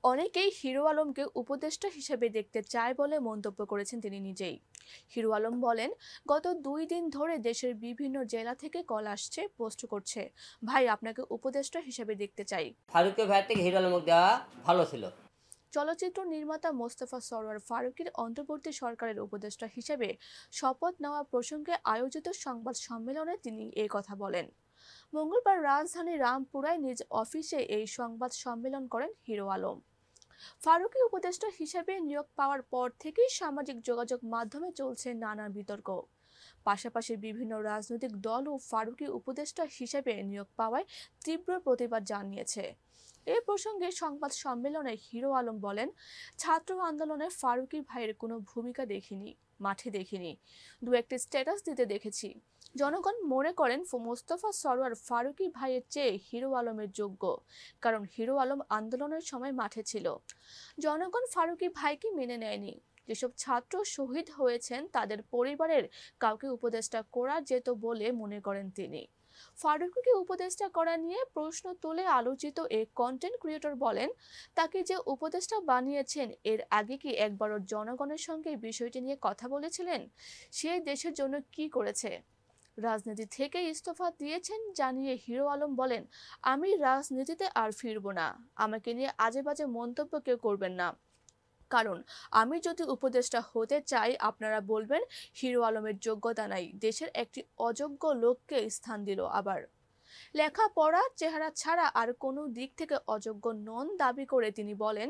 অনেকেই হিরো আলমকে উপদেষ্টা হিসেবে দেখতে চায় বলে মন্তব্য করেছেন তিনি নিজেই। হিরো আলম বলেন, গত 2 দিন ধরে দেশের বিভিন্ন জেলা থেকে কল আসছে, পোস্ট করছে, ভাই আপনাকে উপদেষ্টা হিসেবে দেখতে চাই। ফারুকী ভাইয়ের থেকে হিরো আলমকে দেওয়া ভালো ছিল। চলচ্চিত্র নির্মাতা মোস্তফা সরোয়ার ফারুকীর অন্তর্বর্তী সরকারের উপদেষ্টা হিসেবে শপথ নেওয়া প্রসঙ্গে আয়োজিত সংবাদ সম্মেলনে তিনি এই কথা বলেন। মঙ্গলবার রাজধানীর রামপুরায় নিজ অফিসে এই সংবাদ সম্মেলন করেন হিরো আলম। ফারুকী উপদেষ্টা হিসেবে নিয়োগ পাওয়ার পর থেকেই সামাজিক যোগাযোগ মাধ্যমে চলছে নানা বিতর্ক। পাশাপাশি বিভিন্ন রাজনৈতিক দলও ফারুকী উপদেষ্টা হিসেবে নিয়োগ পাওয়ায় তীব্র প্রতিবাদ জানিয়েছে। এ প্রসঙ্গে সংবাদ সম্মেলনে হিরো আলম বলেন, ছাত্র আন্দোলনে ফারুকী ভাইয়ের কোনো ভূমিকা দেখিনি, মাঠে দেখিনি, দু একটি স্ট্যাটাস দিতে দেখেছি। জনগণ মনে করেন মোস্তফা সরোয়ার ফারুকী ভাইয়ের চেয়ে হিরো আলমের যোগ্য, কারণ হিরো আলম আন্দোলনের সময় মাঠে ছিল। জনগণ ফারুকী ভাইকে মেনে নেয়নি। যেসব ছাত্র শহীদ হয়েছেন তাদের পরিবারের কাউকে উপদেষ্টা করা যেত বলে মনে করেন তিনি। ফারুকীকে উপদেষ্টা করা নিয়ে প্রশ্ন তুলে আলোচিত এই কন্টেন্ট ক্রিয়েটর বলেন, তাকে যে উপদেষ্টা বানিয়েছেন এর আগে কি একবারও জনগণের সঙ্গে বিষয়টি নিয়ে কথা বলেছিলেন? সে দেশের জন্য কি করেছে? রাজনীতি থেকে ইস্তফা দিয়েছেন জানিয়ে হিরো আলম বলেন, আমি রাজনীতিতে আর ফিরবো না। আমাকে নিয়ে আজে বাজে মন্তব্য কেউ করবেন না, কারণ আমি যদি উপদেষ্টা হতে চাই আপনারা বলবেন হিরো আলমের যোগ্যতা নাই, দেশের একটি অযোগ্য লোককে স্থান দিল। আবার লেখাপড়া চেহারা ছাড়া আর কোনো দিক থেকে অযোগ্য নন দাবি করে তিনি বলেন,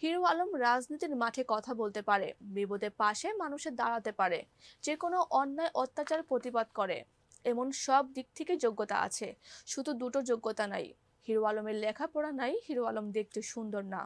হিরো আলম রাজনীতির মাঠে কথা বলতে পারে, বিপদে পাশে মানুষের দাঁড়াতে পারে, যে কোনো অন্যায় অত্যাচার প্রতিবাদ করে, এমন সব দিক থেকে যোগ্যতা আছে। শুধু দুটো যোগ্যতা নাই, হিরো আলমের লেখাপড়া নাই, হিরো আলম দেখতে সুন্দর না।